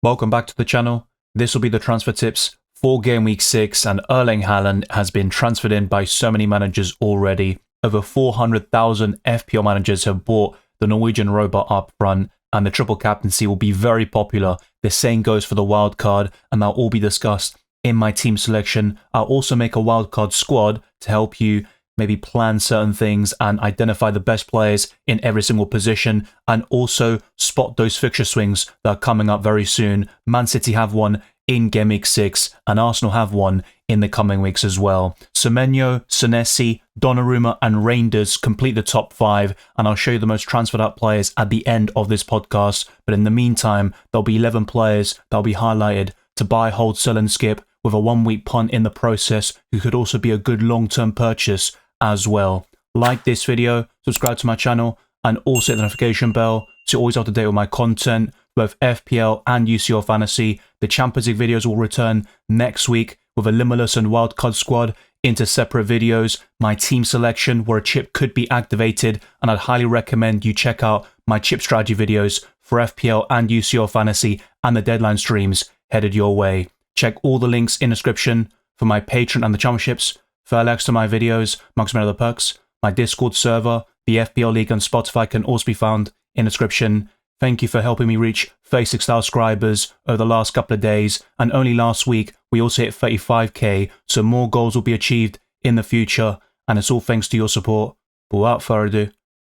Welcome back to the channel. This will be the transfer tips for Game Week 6, and Erling Haaland has been transferred in by so many managers already. Over 400,000 FPL managers have bought the Norwegian robot up front, and the triple captaincy will be very popular. The same goes for the wildcard, and they'll all be discussed in my team selection. I'll also make a wildcard squad to help you maybe plan certain things and identify the best players in every single position, and also spot those fixture swings that are coming up very soon. Man City have one in Game Week 6, and Arsenal have one in the coming weeks as well. Semenyo, Senesi, Donnarumma and Reinders complete the top 5, and I'll show you the most transferred out players at the end of this podcast. But in the meantime, there'll be 11 players that'll be highlighted to buy, hold, sell and skip with a 1-week punt in the process, who could also be a good long-term purchase as well. Like this video, subscribe to my channel, and also hit the notification bell so you're always up to date with my content, both FPL and UCL Fantasy. The Champions League videos will return next week with a limitless and wildcard squad into separate videos, my team selection where a chip could be activated, and I'd highly recommend you check out my chip strategy videos for FPL and UCL Fantasy, and the deadline streams headed your way. Check all the links in the description for my Patreon and the championships, further links to my videos, amongst many other perks. My Discord server, the FPL League and Spotify can also be found in the description. Thank you for helping me reach 36,000 subscribers over the last couple of days, and only last week we also hit 35k, so more goals will be achieved in the future, and it's all thanks to your support. But without further ado,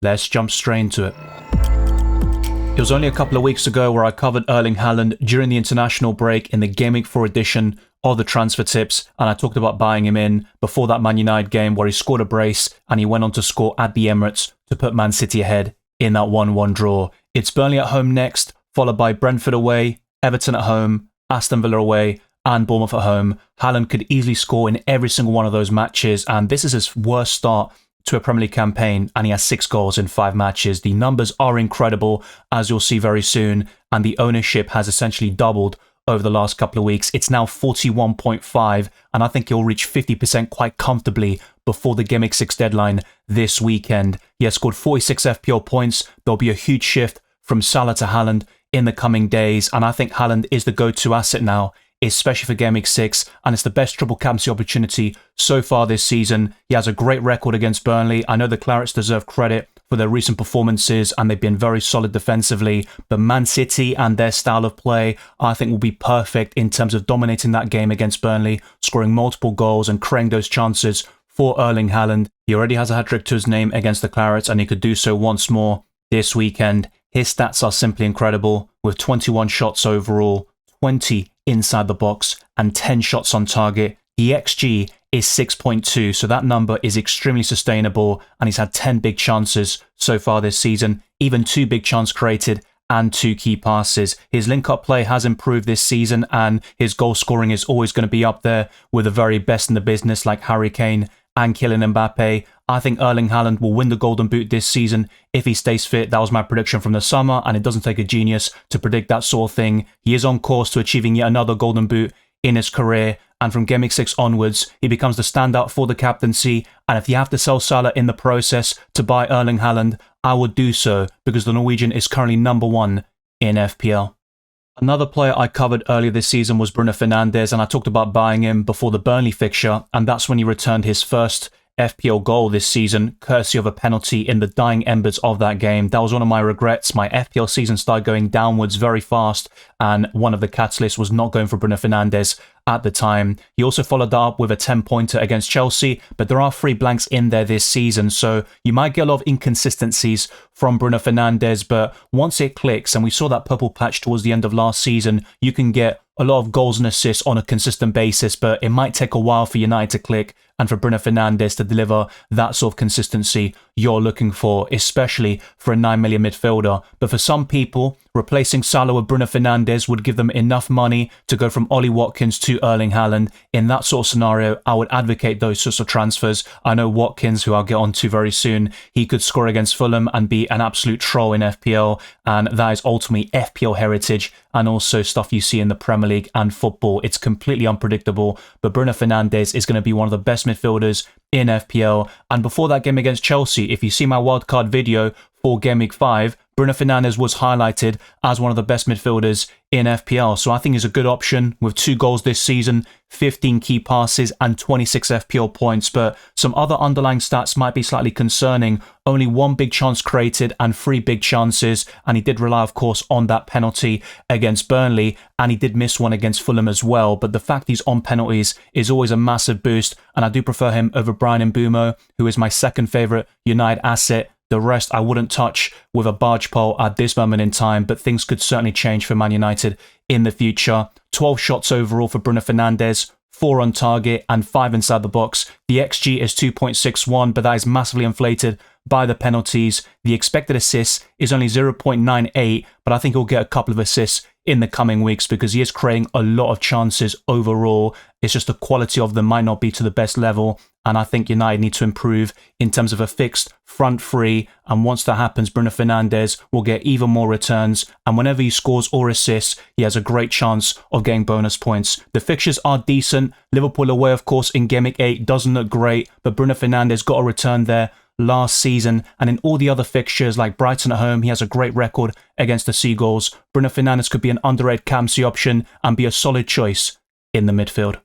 let's jump straight into it. It was only a couple of weeks ago where I covered Erling Haaland during the international break in the Game Week 4 edition of the transfer tips, and I talked about buying him in before that Man United game where he scored a brace and he went on to score at the Emirates to put Man City ahead in that 1-1 draw. It's Burnley at home next, followed by Brentford away, Everton at home, Aston Villa away and Bournemouth at home. Haaland could easily score in every single one of those matches, and this is his worst start to a Premier League campaign, and he has 6 goals in 5 matches. The numbers are incredible, as you'll see very soon, and the ownership has essentially doubled over the last couple of weeks. It's now 41.5, and I think he'll reach 50% quite comfortably before the Game Week 6 deadline this weekend. He has scored 46 FPL points. There'll be a huge shift from Salah to Haaland in the coming days, and I think Haaland is the go-to asset now, especially for Game Week 6, and it's the best triple captaincy opportunity so far this season. He has a great record against Burnley. I know the Clarets deserve credit for their recent performances, and they've been very solid defensively, but Man City and their style of play I think will be perfect in terms of dominating that game against Burnley, scoring multiple goals and creating those chances for Erling Haaland. He already has a hat-trick to his name against the Clarets, and he could do so once more this weekend. His stats are simply incredible, with 21 shots overall, 20 inside the box and 10 shots on target. The XG is 6.2, so that number is extremely sustainable, and he's had 10 big chances so far this season, even 2 big chances created and 2 key passes. His link-up play has improved this season, and his goal scoring is always going to be up there with the very best in the business like Harry Kane and Kylian Mbappe. I think Erling Haaland will win the Golden Boot this season if he stays fit. That was my prediction from the summer, and it doesn't take a genius to predict that sort of thing. He is on course to achieving yet another Golden Boot in his career, and from Game Week 6 onwards, he becomes the standout for the captaincy, and if you have to sell Salah in the process to buy Erling Haaland, I would do so, because the Norwegian is currently number 1 in FPL. Another player I covered earlier this season was Bruno Fernandes, and I talked about buying him before the Burnley fixture, and that's when he returned his first FPL goal this season, courtesy of a penalty in the dying embers of that game. That was one of my regrets. My FPL season started going downwards very fast, and one of the catalysts was not going for Bruno Fernandes at the time. He also followed that up with a 10-pointer against Chelsea, but there are 3 blanks in there this season, so you might get a lot of inconsistencies from Bruno Fernandes, but once it clicks, and we saw that purple patch towards the end of last season, you can get a lot of goals and assists on a consistent basis, but it might take a while for United to click and for Bruno Fernandes to deliver that sort of consistency you're looking for, especially for a 9 million midfielder. But for some people, replacing Salah with Bruno Fernandes would give them enough money to go from Ollie Watkins to Erling Haaland. In that sort of scenario, I would advocate those sorts of transfers. I know Watkins, who I'll get on to very soon, he could score against Fulham and be an absolute troll in FPL, and that is ultimately FPL heritage and also stuff you see in the Premier League and football. It's completely unpredictable, but Bruno Fernandes is going to be one of the best midfielders in FPL. And before that game against Chelsea, if you see my wildcard video for Game Week 5, Bruno Fernandes was highlighted as one of the best midfielders in FPL. So I think he's a good option with 2 goals this season, 15 key passes and 26 FPL points. But some other underlying stats might be slightly concerning. Only 1 big chance created and 3 big chances. And he did rely, of course, on that penalty against Burnley. And he did miss one against Fulham as well. But the fact he's on penalties is always a massive boost. And I do prefer him over Brian Mbeumo, who is my second favourite United asset. The rest I wouldn't touch with a barge pole at this moment in time, but things could certainly change for Man United in the future. 12 shots overall for Bruno Fernandes, 4 on target and 5 inside the box. The XG is 2.61, but that is massively inflated by the penalties. The expected assists is only 0.98, but I think he'll get a couple of assists in the coming weeks because he is creating a lot of chances overall. It's just the quality of them might not be to the best level, and I think United need to improve in terms of a fixed front three, and once that happens, Bruno Fernandes will get even more returns, and whenever he scores or assists, he has a great chance of getting bonus points. The fixtures are decent. Liverpool away, of course, in Gameweek 8 doesn't look great, but Bruno Fernandes got a return there last season, and in all the other fixtures like Brighton at home, he has a great record against the Seagulls. Bruno Fernandes could be an underrated captaincy option and be a solid choice in the midfield.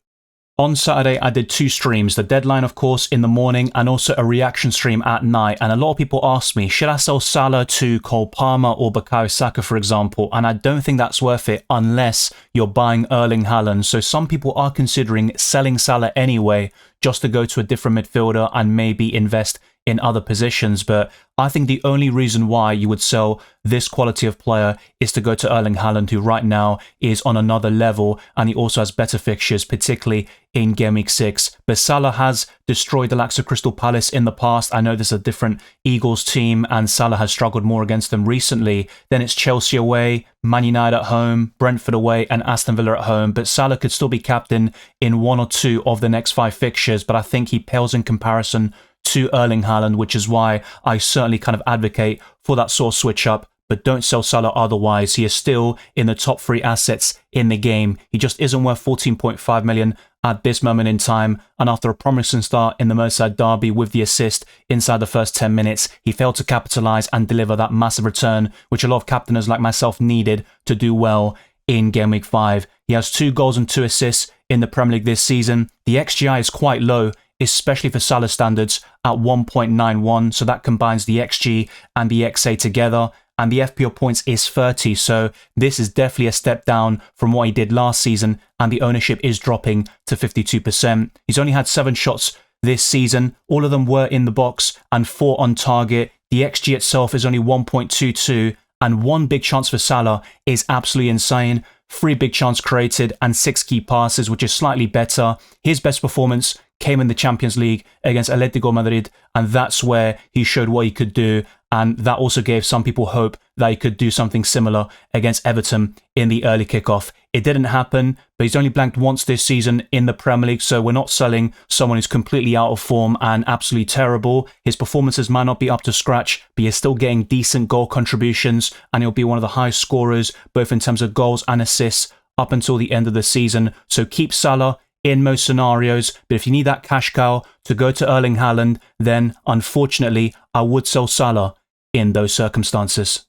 On Saturday, I did 2 streams, the deadline, of course, in the morning and also a reaction stream at night. And a lot of people asked me, should I sell Salah to Cole Palmer or Bukayo Saka, for example? And I don't think that's worth it unless you're buying Erling Haaland. So some people are considering selling Salah anyway, just to go to a different midfielder and maybe invest in other positions. But I think the only reason why you would sell this quality of player is to go to Erling Haaland, who right now is on another level, and he also has better fixtures, particularly in Gameweek 6. But Salah has destroyed the likes of Crystal Palace in the past. I know there's a different Eagles team, and Salah has struggled more against them recently. Then it's Chelsea away, Man United at home, Brentford away, and Aston Villa at home. But Salah could still be captain in 1 or 2 of the next 5 fixtures, but I think he pales in comparison to Erling Haaland, which is why I certainly kind of advocate for that sort of switch up. But don't sell Salah otherwise. He is still in the top 3 assets in the game. He just isn't worth 14.5 million at this moment in time. And after a promising start in the Merseyside derby with the assist inside the first 10 minutes, he failed to capitalise and deliver that massive return, which a lot of captainers like myself needed to do well in Game Week 5. He has 2 goals and 2 assists in the Premier League this season. The XGI is quite low, especially for Salah standards, at 1.91. So that combines the XG and the XA together. And the FPL points is 30. So this is definitely a step down from what he did last season. And the ownership is dropping to 52%. He's only had 7 shots this season. All of them were in the box and 4 on target. The XG itself is only 1.22. And 1 big chance for Salah is absolutely insane. 3 big chance created and 6 key passes, which is slightly better. His best performance came in the Champions League against Atletico Madrid, and that's where he showed what he could do, and that also gave some people hope that he could do something similar against Everton in the early kickoff. It didn't happen, but he's only blanked once this season in the Premier League, so we're not selling someone who's completely out of form and absolutely terrible. His performances might not be up to scratch, but he's still getting decent goal contributions, and he'll be one of the highest scorers, both in terms of goals and assists, up until the end of the season. So keep Salah in most scenarios, but if you need that cash cow to go to Erling Haaland, then unfortunately I would sell Salah in those circumstances.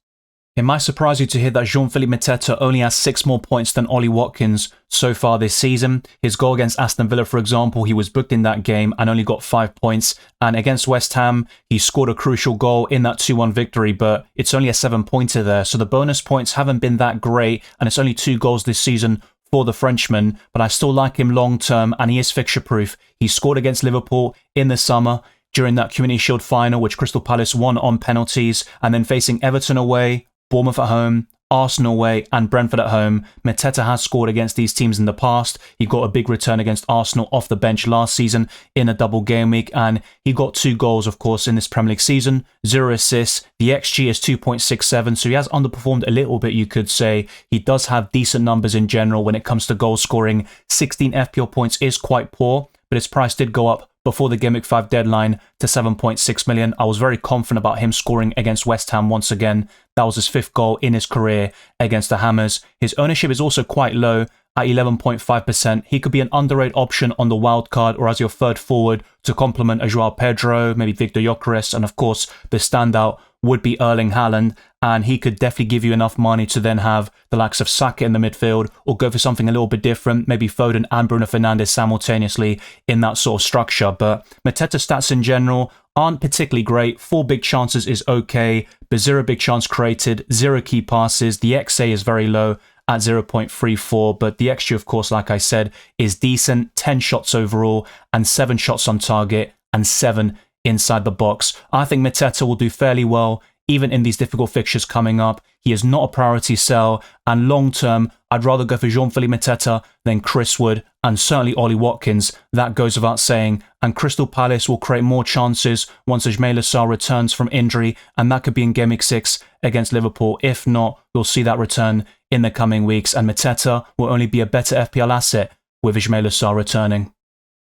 It might surprise you to hear that Jean-Philippe Mateta only has 6 more points than Ollie Watkins so far this season. His goal against Aston Villa, for example, he was booked in that game and only got 5 points. And against West Ham, he scored a crucial goal in that 2-1 victory, but it's only a 7-pointer there. So the bonus points haven't been that great, and it's only 2 goals this season for the Frenchman, but I still like him long term, and he is fixture proof. He scored against Liverpool in the summer during that Community Shield final, which Crystal Palace won on penalties, and then facing Everton away, Bournemouth at home, Arsenal away and Brentford at home. Mateta has scored against these teams in the past. He got a big return against Arsenal off the bench last season in a double game week, and he got 2 goals, of course, in this Premier League season, 0 assists. The XG is 2.67, so he has underperformed a little bit, you could say. He does have decent numbers in general when it comes to goal scoring. 16 FPL points is quite poor, but his price did go up before the Game Week 5 deadline to 7.6 million. I was very confident about him scoring against West Ham once again. That was his 5th goal in his career against the Hammers. His ownership is also quite low at 11.5%. He could be an underrated option on the wild card or as your 3rd forward to complement a Joao Pedro, maybe Victor Gyökeres, and of course the standout would be Erling Haaland. and he could definitely give you enough money to then have the likes of Saka in the midfield, or go for something a little bit different, maybe Foden and Bruno Fernandes simultaneously in that sort of structure. But Mateta's stats in general aren't particularly great. 4 big chances is okay, but 0 big chance created, 0 key passes. The XA is very low at 0.34, but the XG, of course, like I said, is decent. 10 shots overall and 7 shots on target and 7 inside the box. I think Mateta will do fairly well even in these difficult fixtures coming up. He is not a priority sell, and long term, I'd rather go for Jean-Philippe Mateta than Chris Wood and certainly Ollie Watkins. That goes without saying. And Crystal Palace will create more chances once Ismaila Sarr returns from injury, and that could be in Game Week 6 against Liverpool. If not, we'll see that return in the coming weeks, and Mateta will only be a better FPL asset with Ismaila Sarr returning.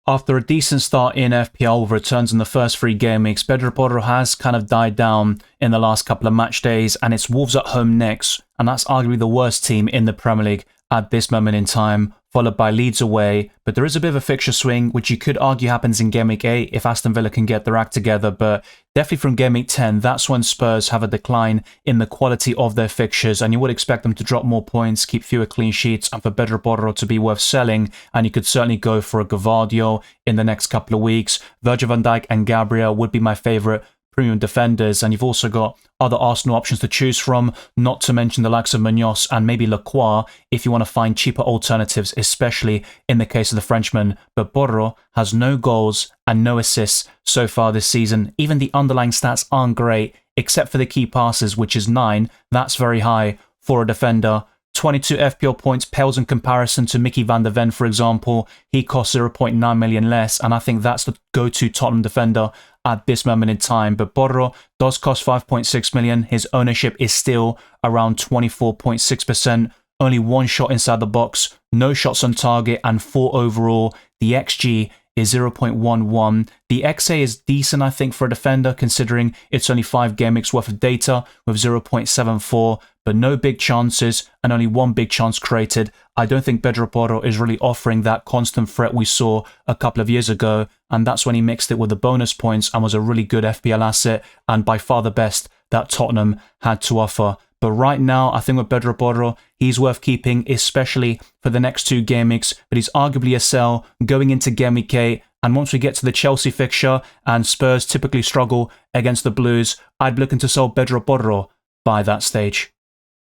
After a decent start in FPL with returns in the first 3 game weeks, Pedro Porro has kind of died down in the last couple of match days, and it's Wolves at home next, and that's arguably the worst team in the Premier League at this moment in time, followed by Leeds away. But there is a bit of a fixture swing, which you could argue happens in Game Week 8 if Aston Villa can get their act together, but definitely from Game Week 10, that's when Spurs have a decline in the quality of their fixtures, and you would expect them to drop more points, keep fewer clean sheets, and for Pedro Porro to be worth selling. And you could certainly go for a Gvardiol in the next couple of weeks. Virgil van Dijk and Gabriel would be my favourite premium defenders, and you've also got other Arsenal options to choose from, not to mention the likes of Munoz and maybe Lacroix if you want to find cheaper alternatives, especially in the case of the Frenchman. But Porro has no goals and no assists so far this season. Even the underlying stats aren't great, except for the key passes, which is 9. That's very high for a defender. 22 FPL points pales in comparison to Mickey van der Ven, for example. He costs 0.9 million less, and I think that's the go-to Tottenham defender at this moment in time. But Porro does cost 5.6 million. His ownership is still around 24.6%. Only 1 shot inside the box, no shots on target, and 4 overall. The XG is 0.11. The XA is decent, I think, for a defender, considering it's only 5 game weeks worth of data with 0.74, but no big chances and only 1 big chance created. I don't think Pedro Porro is really offering that constant threat we saw a couple of years ago, and that's when he mixed it with the bonus points and was a really good FPL asset, and by far the best that Tottenham had to offer. But right now, I think with Pedro Porro, he's worth keeping, especially for the next 2 game weeks, but he's arguably a sell going into Game Week 8. And once we get to the Chelsea fixture, and Spurs typically struggle against the Blues, I'd be looking to sell Pedro Porro by that stage.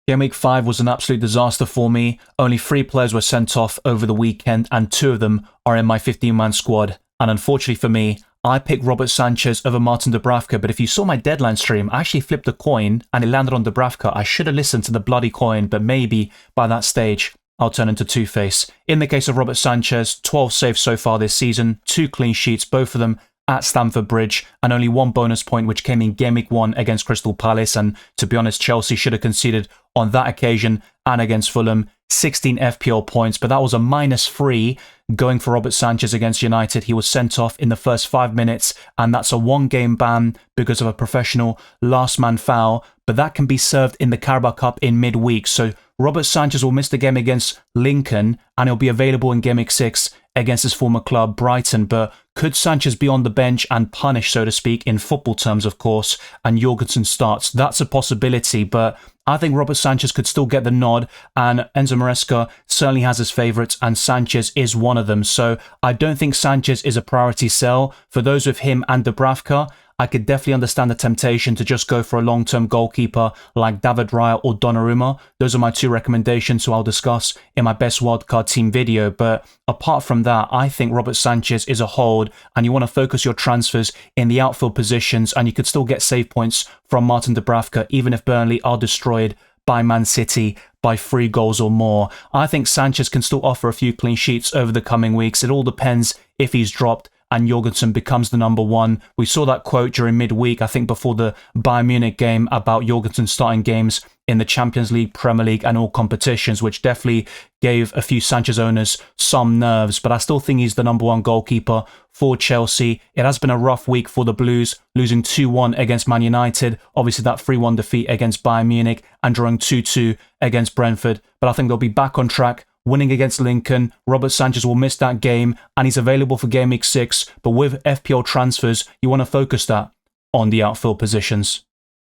Game Week 5 was an absolute disaster for me. Only 3 players were sent off over the weekend, and 2 of them are in my 15-man squad. And unfortunately for me, I picked Robert Sanchez over Martin Dubravka, but if you saw my deadline stream, I actually flipped a coin and it landed on Dubravka. I should have listened to the bloody coin, but maybe by that stage, I'll turn into Two-Face. In the case of Robert Sanchez, 12 saves so far this season, 2 clean sheets, both of them at Stamford Bridge, and only 1 bonus point, which came in Game Week 1 against Crystal Palace. And to be honest, Chelsea should have conceded on that occasion and against Fulham. 16 FPL points, but that was a -3 going for Robert Sanchez against United. He was sent off in the first 5 minutes, and that's a 1-game ban because of a professional last man foul, but that can be served in the Carabao Cup in midweek. So Robert Sanchez will miss the game against Lincoln, and he'll be available in Game Week 6 against his former club, Brighton. But could Sanchez be on the bench and punished, so to speak, in football terms, of course, and Jorgensen starts? That's a possibility, but I think Robert Sanchez could still get the nod, and Enzo Maresca certainly has his favourites, and Sanchez is one of them. So I don't think Sanchez is a priority sell. For those with him and Dubravka, I could definitely understand the temptation to just go for a long-term goalkeeper like David Raya or Donnarumma. Those are my 2 recommendations, who I'll discuss in my best wildcard team video. But apart from that, I think Robert Sanchez is a hold, and you want to focus your transfers in the outfield positions, and you could still get save points from Martin Dubravka, even if Burnley are destroyed by Man City by 3 goals or more. I think Sanchez can still offer a few clean sheets over the coming weeks. It all depends if he's dropped and Jorgensen becomes the number 1. We saw that quote during midweek, I think before the Bayern Munich game, about Jorgensen starting games in the Champions League, Premier League and all competitions, which definitely gave a few Sanchez owners some nerves. But I still think he's the number 1 goalkeeper for Chelsea. It has been a rough week for the Blues, losing 2-1 against Man United, obviously that 3-1 defeat against Bayern Munich, and drawing 2-2 against Brentford. But I think they'll be back on track, winning against Lincoln. Robert Sanchez will miss that game, and he's available for Game Week 6. But with FPL transfers, you want to focus that on the outfield positions.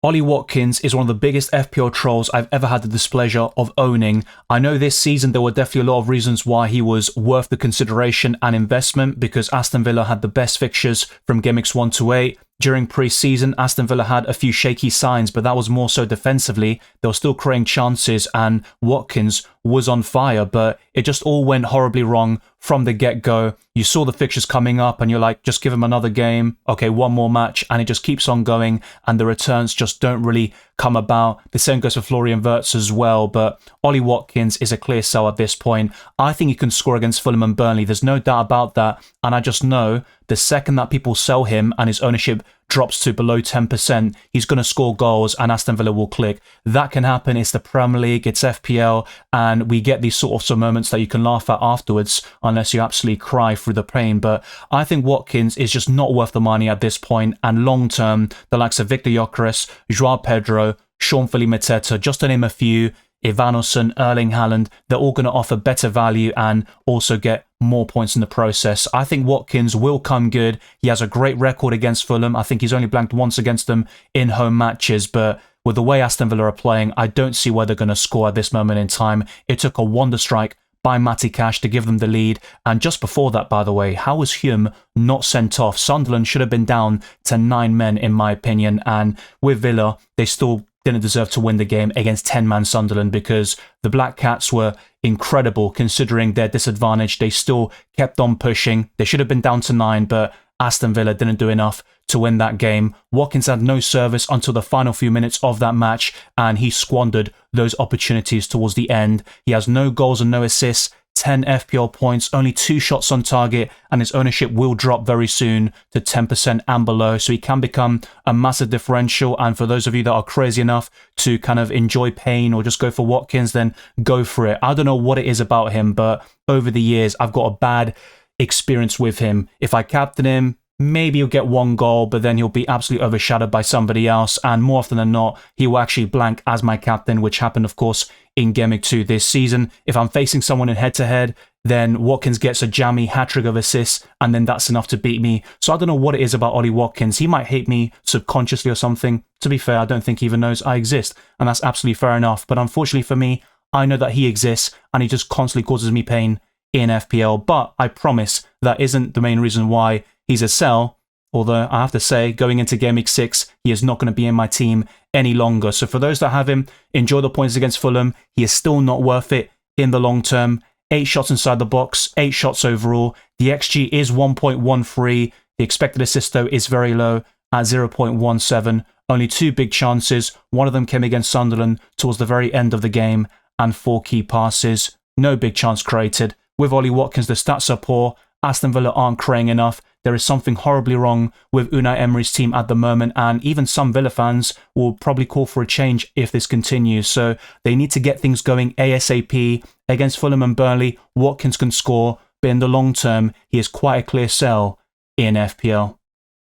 Ollie Watkins is one of the biggest FPL trolls I've ever had the displeasure of owning. I know this season there were definitely a lot of reasons why he was worth the consideration and investment, because Aston Villa had the best fixtures from Game Weeks 1 to 8. During pre-season, Aston Villa had a few shaky signs, but that was more so defensively. They were still creating chances and Watkins was on fire, but it just all went horribly wrong from the get-go. You saw the fixtures coming up and you're like, just give him another game. Okay, one more match, and it just keeps on going and the returns just don't really come about. The same goes for Florian Wirtz as well, but Ollie Watkins is a clear sell at this point. I think he can score against Fulham and Burnley. There's no doubt about that, and I just know the second that people sell him and his ownership drops to below 10%, he's going to score goals and Aston Villa will click. That can happen. It's the Premier League, it's FPL, and we get these sorts of moments that you can laugh at afterwards unless you absolutely cry through the pain. But I think Watkins is just not worth the money at this point, and long term, the likes of Victor Gyökeres, Joao Pedro, Sean-Philippe Mateta, just to name a few, Ivanosen, Erling Haaland, they're all going to offer better value and also get more points in the process. I think Watkins will come good. He has a great record against Fulham. I think he's only blanked once against them in home matches, but with the way Aston Villa are playing, I don't see where they're going to score at this moment in time. It took a wonder strike by Matty Cash to give them the lead, and just before that, by the way, how was Hume not sent off? Sunderland should have been down to 9 men in my opinion, and with Villa, they still didn't deserve to win the game against 10-man Sunderland, because the Black Cats were incredible considering their disadvantage. They still kept on pushing. They should have been down to 9, but Aston Villa didn't do enough to win that game. Watkins had no service until the final few minutes of that match, and he squandered those opportunities towards the end. He has no goals and no assists, 10 FPL points, only 2 shots on target, and his ownership will drop very soon to 10% and below, so he can become a massive differential. And for those of you that are crazy enough to kind of enjoy pain or just go for Watkins, then go for it. I don't know what it is about him, but over the years, I've got a bad experience with him. If I captain him, maybe he'll get 1 goal, but then he'll be absolutely overshadowed by somebody else, and more often than not, he will actually blank as my captain, which happened, of course, in Game Week 2 this season. If I'm facing someone in head-to-head, then Watkins gets a jammy hat-trick of assists, and then that's enough to beat me. So I don't know what it is about Ollie Watkins. He might hate me subconsciously or something. To be fair, I don't think he even knows I exist, and that's absolutely fair enough. But unfortunately for me, I know that he exists, and he just constantly causes me pain in FPL. But I promise that isn't the main reason why he's a sell, although I have to say, going into Game Week 6, he is not going to be in my team any longer. So for those that have him, enjoy the points against Fulham. He is still not worth it in the long term. 8 shots inside the box, 8 shots overall. The XG is 1.13. The expected assist, though, is very low at 0.17. Only 2 big chances. One of them came against Sunderland towards the very end of the game, and 4 key passes. No big chance created. With Ollie Watkins, the stats are poor. Aston Villa aren't creating enough. There is something horribly wrong with Unai Emery's team at the moment, and even some Villa fans will probably call for a change if this continues. So they need to get things going ASAP. Against Fulham and Burnley, Watkins can score, but in the long term, he is quite a clear sell in FPL.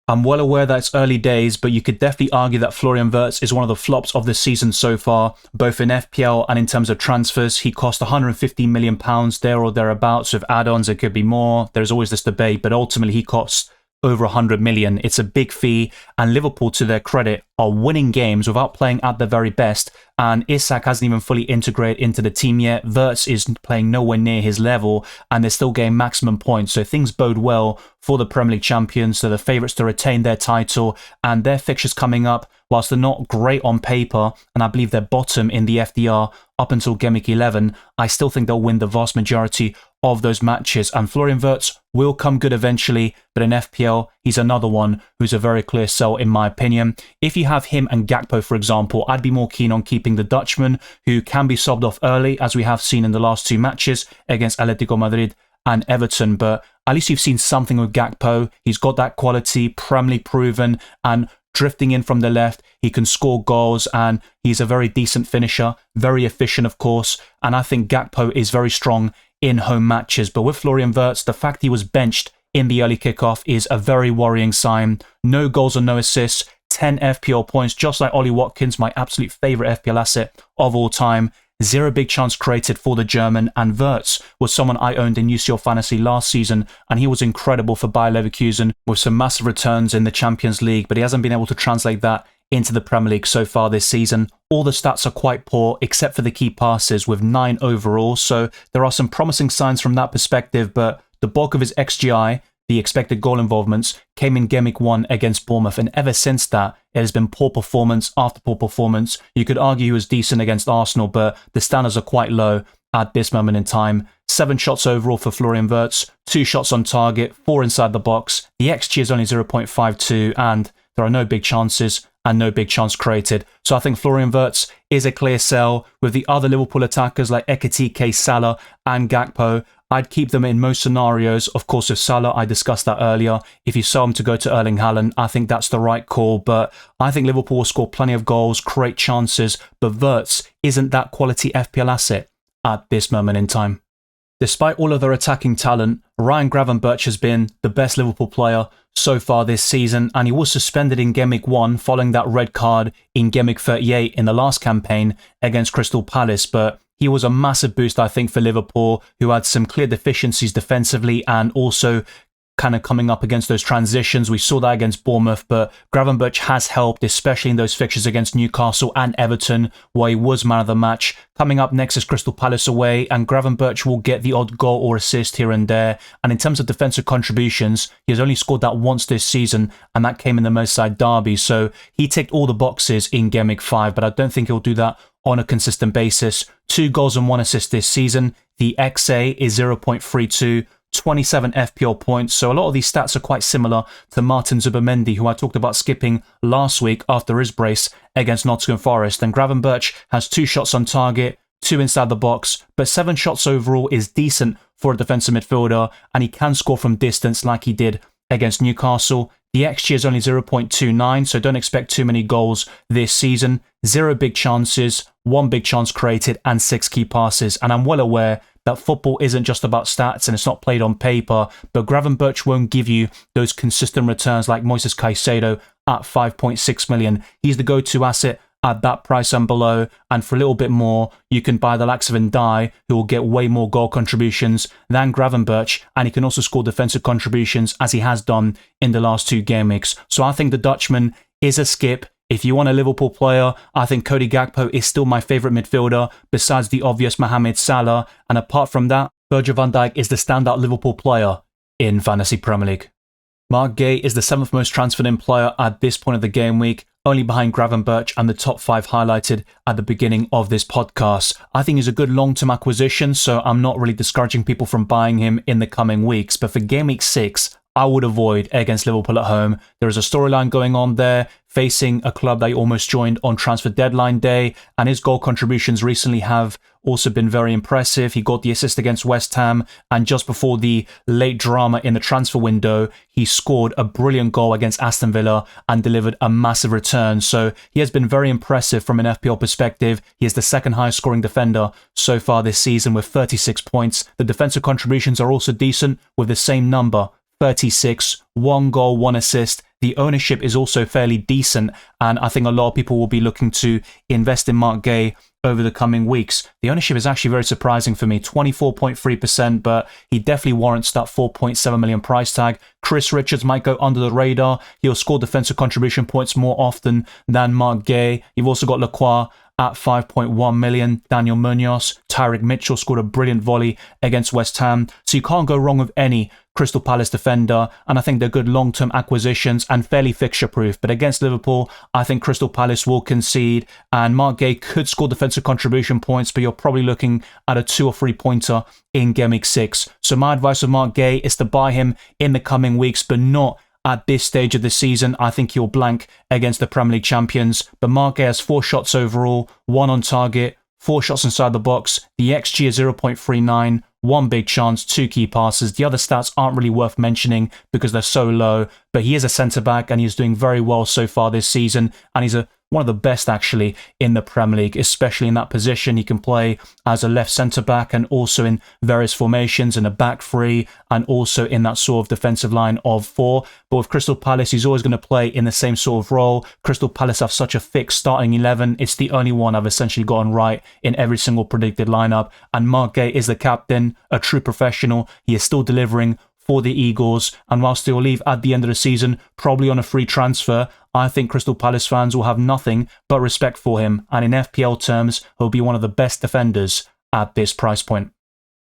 I'm well aware that it's early days, but you could definitely argue that Florian Wirtz is one of the flops of the season so far, both in FPL and in terms of transfers. He cost £150 million there or thereabouts. With add-ons, it could be more. There's always this debate, but ultimately he costs over 100 million. It's a big fee, and Liverpool, to their credit, are winning games without playing at their very best, and Isak hasn't even fully integrated into the team yet. Wirtz is playing nowhere near his level, and they're still getting maximum points, so things bode well for the Premier League champions. They're the favourites to retain their title, and their fixtures coming up, whilst they're not great on paper, and I believe they're bottom in the FDR up until Game Week 11, I still think they'll win the vast majority of those matches, and Florian Wirtz will come good eventually, but in FPL, he's another one who's a very clear sell in my opinion. If you have him and Gakpo, for example, I'd be more keen on keeping the Dutchman, who can be subbed off early, as we have seen in the last 2 matches against Atletico Madrid and Everton, but at least you've seen something with Gakpo. He's got that quality, Premier League proven, and drifting in from the left, he can score goals, and he's a very decent finisher, very efficient, of course, and I think Gakpo is very strong in home matches. But with Florian Wirtz, the fact he was benched in the early kickoff is a very worrying sign. No goals and no assists, 10 FPL points, just like Ollie Watkins, my absolute favourite FPL asset of all time. 0 big chance created for the German, and Wirtz was someone I owned in UCL Fantasy last season, and he was incredible for Bayer Leverkusen with some massive returns in the Champions League, but he hasn't been able to translate that into the Premier League so far this season. All the stats are quite poor, except for the key passes, with 9 overall, so there are some promising signs from that perspective, but the bulk of his XGI, the expected goal involvements, came in Game Week 1 against Bournemouth, and ever since that, it has been poor performance after poor performance. You could argue he was decent against Arsenal, but the standards are quite low at this moment in time. 7 shots overall for Florian Wirtz, 2 shots on target, 4 inside the box. The XG is only 0.52, and there are no big chances and no big chance created. So I think Florian Wirtz is a clear sell. With the other Liverpool attackers like Ekitike, Salah and Gakpo, I'd keep them in most scenarios. Of course, with Salah, I discussed that earlier. If you sell him to go to Erling Haaland, I think that's the right call. But I think Liverpool will score plenty of goals, create chances. But Wirtz isn't that quality FPL asset at this moment in time. Despite all of their attacking talent, Ryan Gravenberch has been the best Liverpool player so far this season, and he was suspended in Game Week 1 following that red card in Game Week 38 in the last campaign against Crystal Palace, but he was a massive boost, I think, for Liverpool, who had some clear deficiencies defensively and also kind of coming up against those transitions. We saw that against Bournemouth, but Gravenberch has helped, especially in those fixtures against Newcastle and Everton, where he was man of the match. Coming up next is Crystal Palace away, and Gravenberch will get the odd goal or assist here and there. And in terms of defensive contributions, he has only scored that once this season, and that came in the Merseyside derby. So he ticked all the boxes in Game Week 5, but I don't think he'll do that on a consistent basis. 2 goals and 1 assist this season. The XA is 0.32. 27 FPL points, so a lot of these stats are quite similar to Martin Zubimendi, who I talked about skipping last week after his brace against Nottingham Forest. And Gravenberch has 2 shots on target, 2 inside the box, but 7 shots overall is decent for a defensive midfielder, and he can score from distance like he did against Newcastle. The XG is only 0.29, so don't expect too many goals this season. 0 big chances, 1 big chance created, and 6 key passes. And I'm well aware that football isn't just about stats and it's not played on paper, but Gravenberch won't give you those consistent returns like Moises Caicedo at 5.6 million. He's the go-to asset at that price and below, and for a little bit more, you can buy the likes of Ndai, who will get way more goal contributions than Gravenberch, and he can also score defensive contributions as he has done in the last 2 game weeks. So I think the Dutchman is a skip. If you want a Liverpool player, I think Cody Gakpo is still my favourite midfielder, besides the obvious Mohamed Salah, and apart from that, Virgil van Dijk is the standout Liverpool player in Fantasy Premier League. Mark Gay is the 7th most transferred in player at this point of the game week, only behind Gravenberch and the top 5 highlighted at the beginning of this podcast. I think he's a good long-term acquisition, so I'm not really discouraging people from buying him in the coming weeks, but for Game Week 6, I would avoid against Liverpool at home. There is a storyline going on there, facing a club that he almost joined on transfer deadline day, and his goal contributions recently have also been very impressive. He got the assist against West Ham, and just before the late drama in the transfer window, he scored a brilliant goal against Aston Villa and delivered a massive return. So he has been very impressive from an FPL perspective. He is the 2nd highest scoring defender so far this season with 36 points. The defensive contributions are also decent with the same number, 36, 1 goal, 1 assist. The ownership is also fairly decent, and I think a lot of people will be looking to invest in Mark Gay over the coming weeks. The ownership is actually very surprising for me, 24.3%, but he definitely warrants that 4.7 million price tag. Chris Richards might go under the radar. He'll score defensive contribution points more often than Mark Gay. You've also got Lacroix at 5.1 million, Daniel Munoz, Tyrick Mitchell scored a brilliant volley against West Ham. So you can't go wrong with any Crystal Palace defender, and I think they're good long-term acquisitions and fairly fixture-proof. But against Liverpool, I think Crystal Palace will concede, and Mark Gay could score defensive contribution points, but you're probably looking at a 2 or 3 pointer in Game Week 6. So my advice with Mark Gay is to buy him in the coming weeks, but not at this stage of the season. I think he'll blank against the Premier League champions. But Mark Gay has 4 shots overall, 1 on target, 4 shots inside the box. The XG is 0.39, 1 big chance, 2 key passes. The other stats aren't really worth mentioning because they're so low, but he is a centre-back and he's doing very well so far this season, and he's one of the best actually in the Premier League, especially in that position. He can play as a left centre-back and also in various formations, in a back three, and also in that sort of defensive line of 4. But with Crystal Palace, he's always going to play in the same sort of role. Crystal Palace have such a fixed starting 11. It's the only one I've essentially gotten right in every single predicted lineup. And Mark Gay is the captain, a true professional. He is still delivering for the Eagles, and whilst he'll leave at the end of the season, probably on a free transfer, I think Crystal Palace fans will have nothing but respect for him, and in FPL terms, he'll be one of the best defenders at this price point.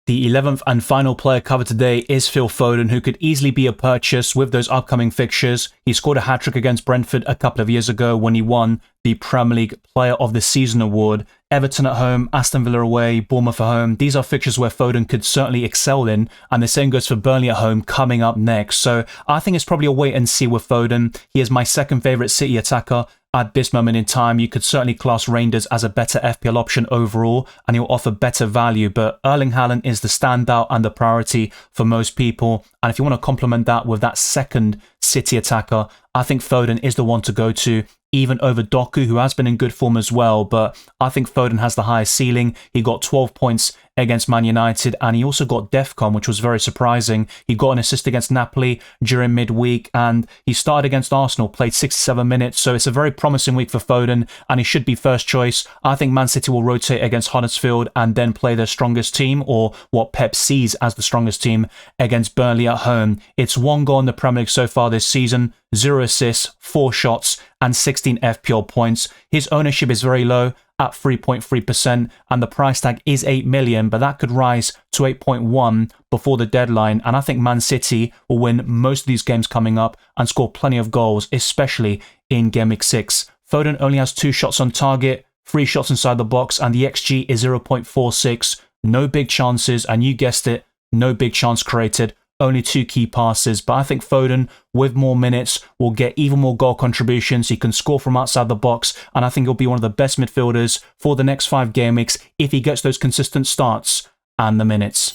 The 11th and final player covered today is Phil Foden, who could easily be a purchase with those upcoming fixtures. He scored a hat-trick against Brentford a couple of years ago when he won the Premier League Player of the Season award. Everton at home, Aston Villa away, Bournemouth at home. These are fixtures where Foden could certainly excel in, and the same goes for Burnley at home coming up next. So I think it's probably a wait and see with Foden. He is my second favourite City attacker. At this moment in time, you could certainly class Rangers as a better FPL option overall, and he'll offer better value, but Erling Haaland is the standout and the priority for most people. And if you want to complement that with that second City attacker, I think Foden is the one to go to, even over Doku, who has been in good form as well. But I think Foden has the highest ceiling. He got 12 points against Man United, and he also got DEFCON, which was very surprising. He got an assist against Napoli during midweek, and he started against Arsenal, played 67 minutes, so it's a very promising week for Foden, and he should be first choice. I think Man City will rotate against Huddersfield and then play their strongest team, or what Pep sees as the strongest team, against Burnley at home. It's 1 goal in the Premier League so far this season, 0 assists, 4 shots, and 16 FPL points. His ownership is very low at 3.3%, and the price tag is 8 million, but that could rise to 8.1 before the deadline. And I think Man City will win most of these games coming up and score plenty of goals, especially in Gameweek 6. Foden only has 2 shots on target, 3 shots inside the box, and the XG is 0.46. No big chances, and you guessed it, no big chance created. Only 2 key passes, but I think Foden, with more minutes, will get even more goal contributions. He can score from outside the box, and I think he'll be one of the best midfielders for the next 5 game weeks if he gets those consistent starts and the minutes.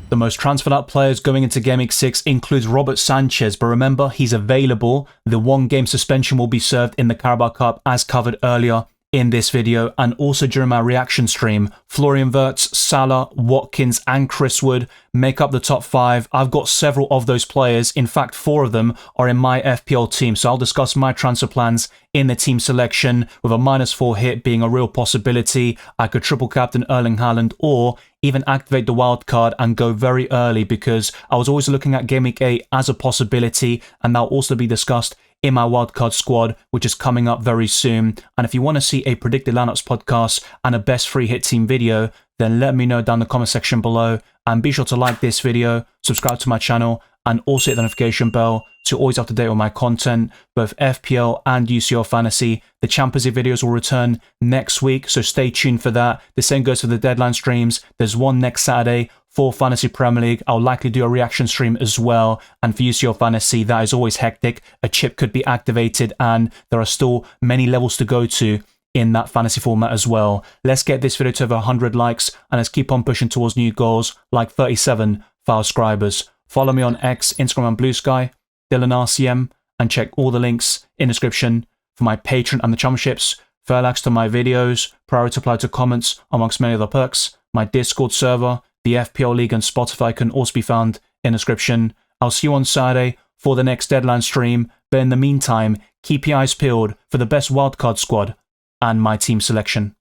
The most transferred out players going into Game Week 6 includes Robert Sanchez, but remember, he's available. The 1-game suspension will be served in the Carabao Cup, as covered earlier in this video, and also during my reaction stream. Florian Wirtz, Salah, Watkins, and Chris Wood make up the top 5. I've got several of those players. In fact, 4 of them are in my FPL team, so I'll discuss my transfer plans in the team selection, with a -4 hit being a real possibility. I could triple captain Erling Haaland, or even activate the wild card and go very early, because I was always looking at Game Week 8 as a possibility, and that'll also be discussed in my wildcard squad, which is coming up very soon. And if you want to see a predicted lineups podcast and a best free hit team video, then let me know down in the comment section below. And be sure to like this video, subscribe to my channel, and also hit the notification bell so you're always up to date with my content, both FPL and UCL Fantasy. The Champions League videos will return next week, so stay tuned for that. The same goes for the deadline streams. There's one next Saturday for Fantasy Premier League. I'll likely do a reaction stream as well. And for UCL Fantasy, that is always hectic. A chip could be activated, and there are still many levels to go to in that fantasy format as well. Let's get this video to over 100 likes, and let's keep on pushing towards new goals like 37 for our subscribers. Follow me on X, Instagram, and Blue Sky, Dylan RCM, and check all the links in the description for my Patreon and the championships, fair access to my videos, priority apply to comments, amongst many other perks. My Discord server, the FPL League, and Spotify can also be found in the description. I'll see you on Saturday for the next deadline stream, but in the meantime, keep your eyes peeled for the best wildcard squad and my team selection.